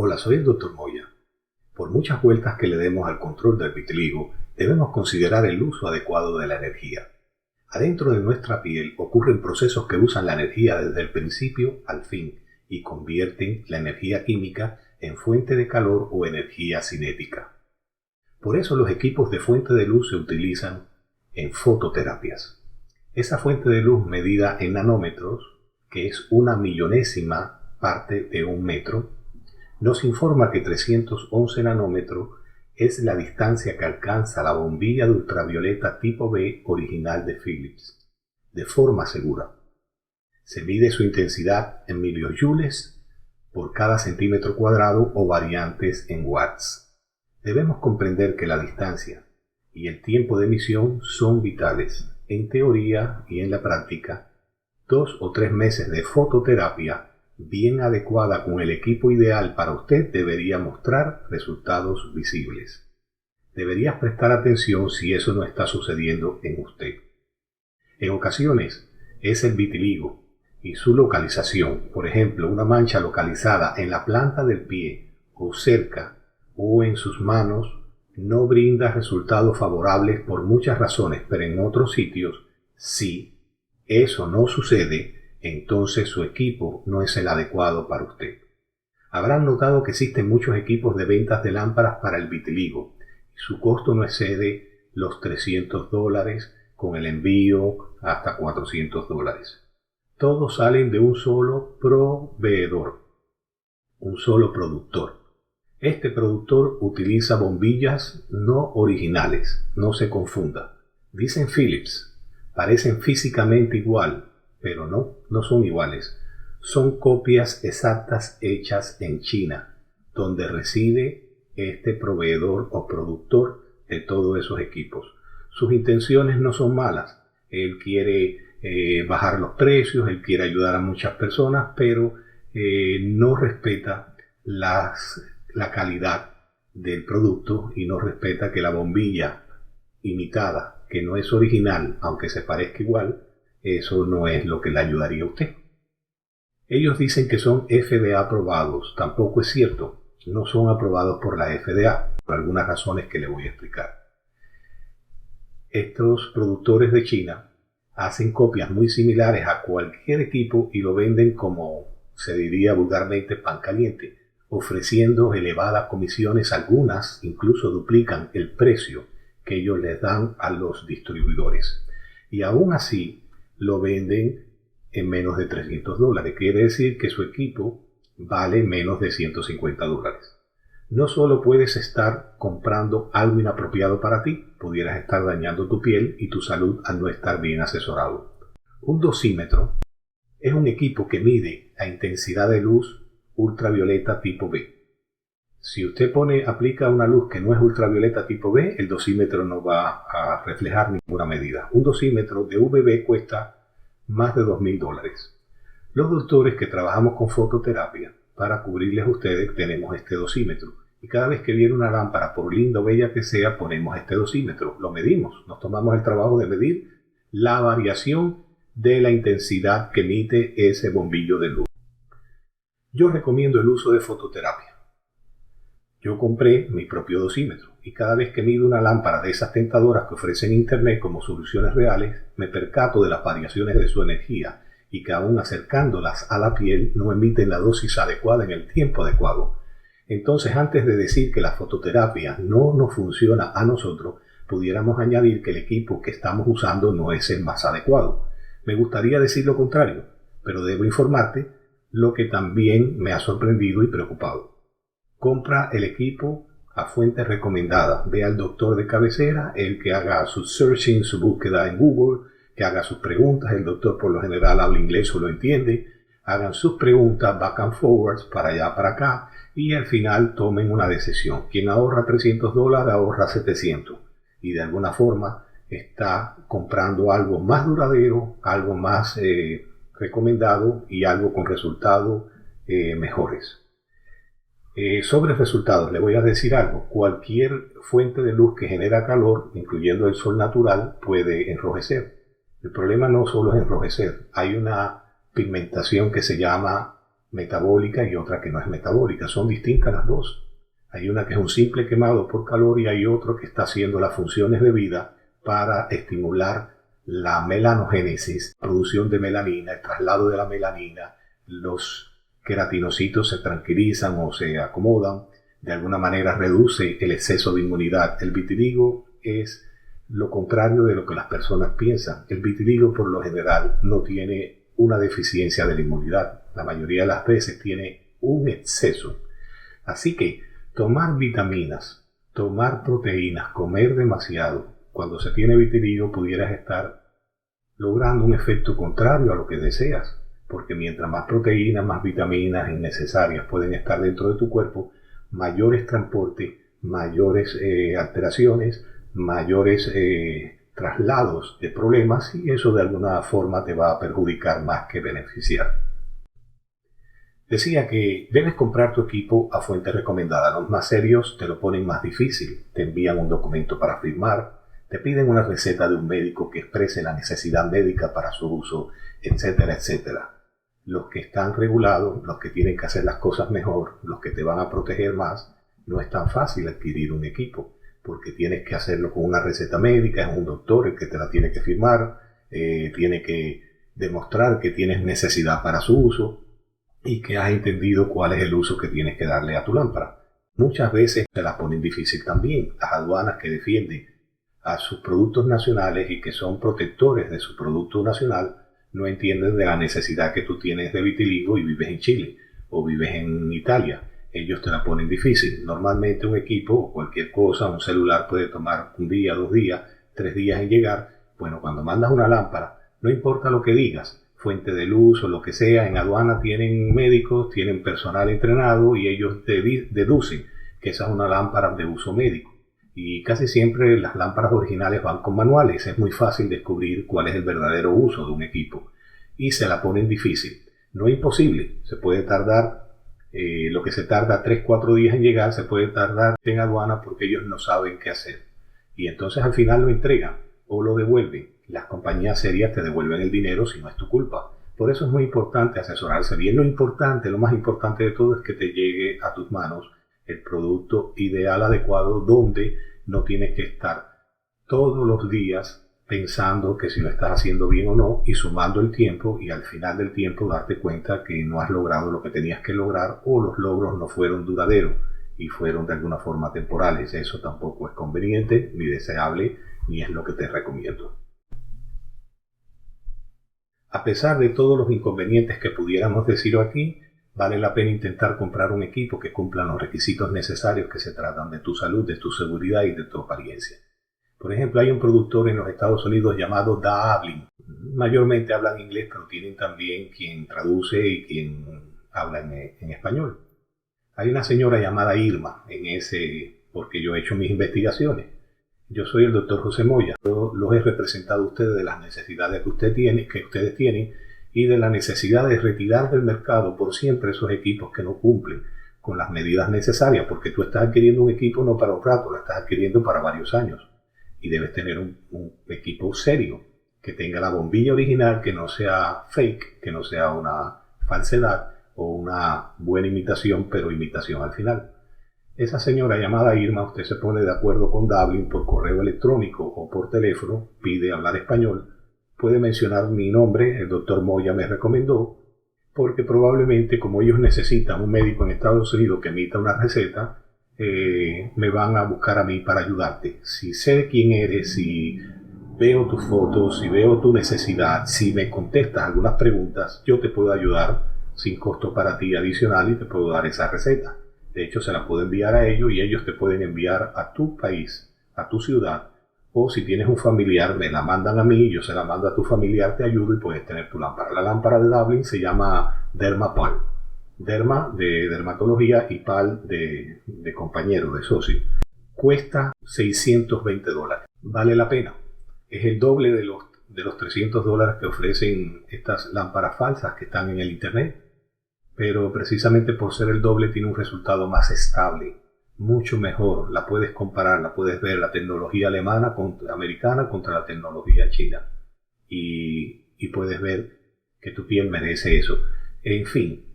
Hola, soy el Dr. Moya. Por muchas vueltas que le demos al control del vitiligo, debemos considerar el uso adecuado de la energía. Adentro de nuestra piel ocurren procesos que usan la energía desde el principio al fin y convierten la energía química en fuente de calor o energía cinética. Por eso los equipos de fuente de luz se utilizan en fototerapias. Esa fuente de luz medida en nanómetros, que es una millonésima parte de un metro, nos informa que 311 nanómetros es la distancia que alcanza la bombilla de ultravioleta tipo B original de Philips, de forma segura. Se mide su intensidad en millijoules por cada centímetro cuadrado o variantes en watts. Debemos comprender que la distancia y el tiempo de emisión son vitales. En teoría y en la práctica, 2 o 3 meses de fototerapia bien adecuada con el equipo ideal para usted debería mostrar resultados visibles. Deberías prestar atención si eso no está sucediendo en usted. En ocasiones es el vitiligo y su localización, por ejemplo, una mancha localizada en la planta del pie o cerca o en sus manos, no brinda resultados favorables por muchas razones, pero en otros sitios, si eso no sucede, entonces su equipo no es el adecuado para usted. Habrán notado que existen muchos equipos de ventas de lámparas para el vitiligo y su costo no excede los $300 con el envío hasta $400. Todos salen de un solo proveedor, un solo productor. Este productor utiliza bombillas no originales, no se confunda. Dicen Philips, parecen físicamente igual, pero no son iguales. Son copias exactas hechas en China, donde reside este proveedor o productor de todos esos equipos. Sus intenciones no son malas. Él quiere bajar los precios, él quiere ayudar a muchas personas, pero no respeta la calidad del producto y no respeta que la bombilla imitada, que no es original, aunque se parezca igual, eso no es lo que le ayudaría a usted. Ellos dicen que son FDA aprobados. Tampoco es cierto. No son aprobados por la FDA, por algunas razones que le voy a explicar. Estos productores de China hacen copias muy similares a cualquier equipo y lo venden como se diría vulgarmente pan caliente, ofreciendo elevadas comisiones. Algunas incluso duplican el precio que ellos les dan a los distribuidores. Y aún así, lo venden en menos de $300. Quiere decir que su equipo vale menos de $150. No solo puedes estar comprando algo inapropiado para ti, pudieras estar dañando tu piel y tu salud al no estar bien asesorado. Un dosímetro es un equipo que mide la intensidad de luz ultravioleta tipo B. Si usted aplica una luz que no es ultravioleta tipo B, el dosímetro no va a reflejar ninguna medida. Un dosímetro de UVB cuesta más de $2,000. Los doctores que trabajamos con fototerapia, para cubrirles a ustedes, tenemos este dosímetro. Y cada vez que viene una lámpara, por linda o bella que sea, ponemos este dosímetro. Lo medimos. Nos tomamos el trabajo de medir la variación de la intensidad que emite ese bombillo de luz. Yo recomiendo el uso de fototerapia. Yo compré mi propio dosímetro y cada vez que mido una lámpara de esas tentadoras que ofrecen internet como soluciones reales, me percato de las variaciones de su energía y que aún acercándolas a la piel no emiten la dosis adecuada en el tiempo adecuado. Entonces, antes de decir que la fototerapia no nos funciona a nosotros, pudiéramos añadir que el equipo que estamos usando no es el más adecuado. Me gustaría decir lo contrario, pero debo informarte lo que también me ha sorprendido y preocupado. Compra el equipo a fuentes recomendadas. Ve al doctor de cabecera, el que haga su searching, su búsqueda en Google, que haga sus preguntas. El doctor por lo general habla inglés o lo entiende. Hagan sus preguntas back and forwards, para allá, para acá, y al final tomen una decisión. Quien ahorra $300 ahorra $700 y de alguna forma está comprando algo más duradero, algo más recomendado y algo con resultados mejores. Sobre resultados, le voy a decir algo. Cualquier fuente de luz que genera calor, incluyendo el sol natural, puede enrojecer. El problema no solo es enrojecer. Hay una pigmentación que se llama metabólica y otra que no es metabólica. Son distintas las dos. Hay una que es un simple quemado por calor y hay otro que está haciendo las funciones de vida para estimular la melanogénesis, producción de melanina, el traslado de la melanina. Los queratinocitos se tranquilizan o se acomodan, de alguna manera reduce el exceso de inmunidad. El vitiligo es lo contrario de lo que las personas piensan. El vitiligo por lo general no tiene una deficiencia de la inmunidad. La mayoría de las veces tiene un exceso. Así que tomar vitaminas, tomar proteínas, comer demasiado, cuando se tiene vitiligo pudieras estar logrando un efecto contrario a lo que deseas, porque mientras más proteínas, más vitaminas innecesarias pueden estar dentro de tu cuerpo, mayores transportes, mayores alteraciones, mayores traslados de problemas, y eso de alguna forma te va a perjudicar más que beneficiar. Decía que debes comprar tu equipo a fuente recomendada. Los más serios te lo ponen más difícil, te envían un documento para firmar, te piden una receta de un médico que exprese la necesidad médica para su uso, etcétera, etcétera. Los que están regulados, los que tienen que hacer las cosas mejor, los que te van a proteger más, no es tan fácil adquirir un equipo, porque tienes que hacerlo con una receta médica, es un doctor el que te la tiene que firmar, tiene que demostrar que tienes necesidad para su uso y que has entendido cuál es el uso que tienes que darle a tu lámpara. Muchas veces te la ponen difícil también. Las aduanas que defienden a sus productos nacionales y que son protectores de su producto nacional no entienden de la necesidad que tú tienes de vitiligo y vives en Chile o vives en Italia. Ellos te la ponen difícil. Normalmente un equipo o cualquier cosa, un celular puede tomar un día, 2 días, 3 días en llegar. Bueno, cuando mandas una lámpara, no importa lo que digas, fuente de luz o lo que sea, en aduana tienen médicos, tienen personal entrenado y ellos deducen que esa es una lámpara de uso médico. Y casi siempre las lámparas originales van con manuales. Es muy fácil descubrir cuál es el verdadero uso de un equipo. Y se la ponen difícil. No imposible. Se puede tardar, lo que se tarda 3-4 días en llegar, se puede tardar en aduana porque ellos no saben qué hacer. Y entonces al final lo entregan o lo devuelven. Las compañías serias te devuelven el dinero si no es tu culpa. Por eso es muy importante asesorarse bien. Lo más importante de todo es que te llegue a tus manos el producto ideal, adecuado, donde no tienes que estar todos los días pensando que si lo estás haciendo bien o no y sumando el tiempo y al final del tiempo darte cuenta que no has logrado lo que tenías que lograr o los logros no fueron duraderos y fueron de alguna forma temporales. Eso tampoco es conveniente, ni deseable, ni es lo que te recomiendo. A pesar de todos los inconvenientes que pudiéramos decir aquí, vale la pena intentar comprar un equipo que cumpla los requisitos necesarios que se tratan de tu salud, de tu seguridad y de tu apariencia. Por ejemplo, hay un productor en los Estados Unidos llamado Dablin. Mayormente hablan inglés, pero tienen también quien traduce y quien habla en español. Hay una señora llamada Irma porque yo he hecho mis investigaciones. Yo soy el doctor José Moya. Yo los he representado a ustedes de las necesidades que ustedes tienen y de la necesidad de retirar del mercado por siempre esos equipos que no cumplen con las medidas necesarias, porque tú estás adquiriendo un equipo no para un rato, lo estás adquiriendo para varios años y debes tener un equipo serio, que tenga la bombilla original, que no sea fake, que no sea una falsedad o una buena imitación, pero imitación al final. Esa señora llamada Irma, usted se pone de acuerdo con Dablin por correo electrónico o por teléfono, pide hablar español, puede mencionar mi nombre, el doctor Moya me recomendó, porque probablemente como ellos necesitan un médico en Estados Unidos que emita una receta, me van a buscar a mí para ayudarte. Si sé quién eres, si veo tus fotos, si veo tu necesidad, si me contestas algunas preguntas, yo te puedo ayudar sin costo para ti adicional y te puedo dar esa receta. De hecho, se la puedo enviar a ellos y ellos te pueden enviar a tu país, a tu ciudad, o si tienes un familiar, me la mandan a mí, yo se la mando a tu familiar, te ayudo y puedes tener tu lámpara. La lámpara de Dablin se llama Dermapal. Derma de dermatología y Pal de compañero, de socio. Cuesta $620. Vale la pena. Es el doble de los $300 que ofrecen estas lámparas falsas que están en el internet. Pero precisamente por ser el doble tiene un resultado más estable, mucho mejor. La puedes comparar, la puedes ver, la tecnología americana contra la tecnología china. Y puedes ver que tu piel merece eso. En fin,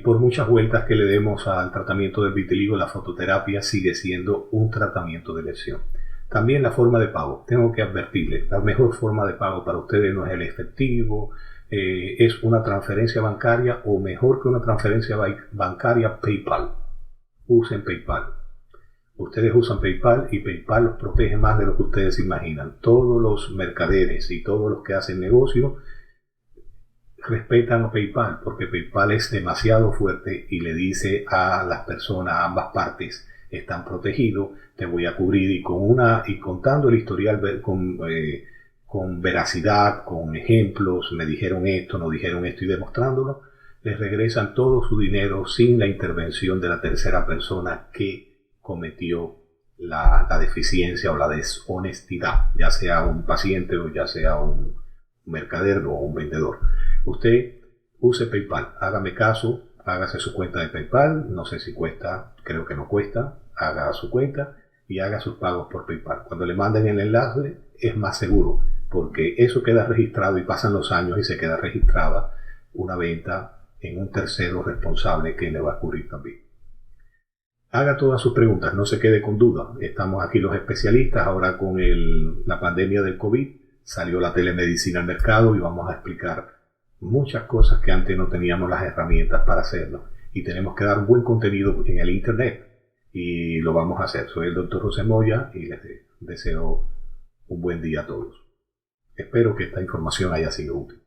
Por muchas vueltas que le demos al tratamiento del vitiligo, la fototerapia sigue siendo un tratamiento de elección. También la forma de pago. Tengo que advertirle, la mejor forma de pago para ustedes no es el efectivo, es una transferencia bancaria o mejor que una transferencia bancaria, PayPal. Usen PayPal. Ustedes usan PayPal y PayPal los protege más de lo que ustedes imaginan. Todos los mercaderes y todos los que hacen negocio respetan a PayPal porque PayPal es demasiado fuerte y le dice a las personas, a ambas partes, están protegidos, te voy a cubrir y contando el historial con veracidad, con ejemplos, me dijeron esto, no dijeron esto y demostrándolo, les regresan todo su dinero sin la intervención de la tercera persona que cometió la deficiencia o la deshonestidad, ya sea un paciente o ya sea un mercader o un vendedor. Usted use PayPal, hágame caso, hágase su cuenta de PayPal, no sé si cuesta, creo que no cuesta, haga su cuenta y haga sus pagos por PayPal. Cuando le manden el enlace es más seguro, porque eso queda registrado y pasan los años y se queda registrada una venta en un tercero responsable que le va a cubrir también. Haga todas sus preguntas, no se quede con duda. Estamos aquí los especialistas, ahora con la pandemia del COVID, salió la telemedicina al mercado y vamos a explicar muchas cosas que antes no teníamos las herramientas para hacerlo. Y tenemos que dar buen contenido en el Internet y lo vamos a hacer. Soy el Dr. José Moya y les deseo un buen día a todos. Espero que esta información haya sido útil.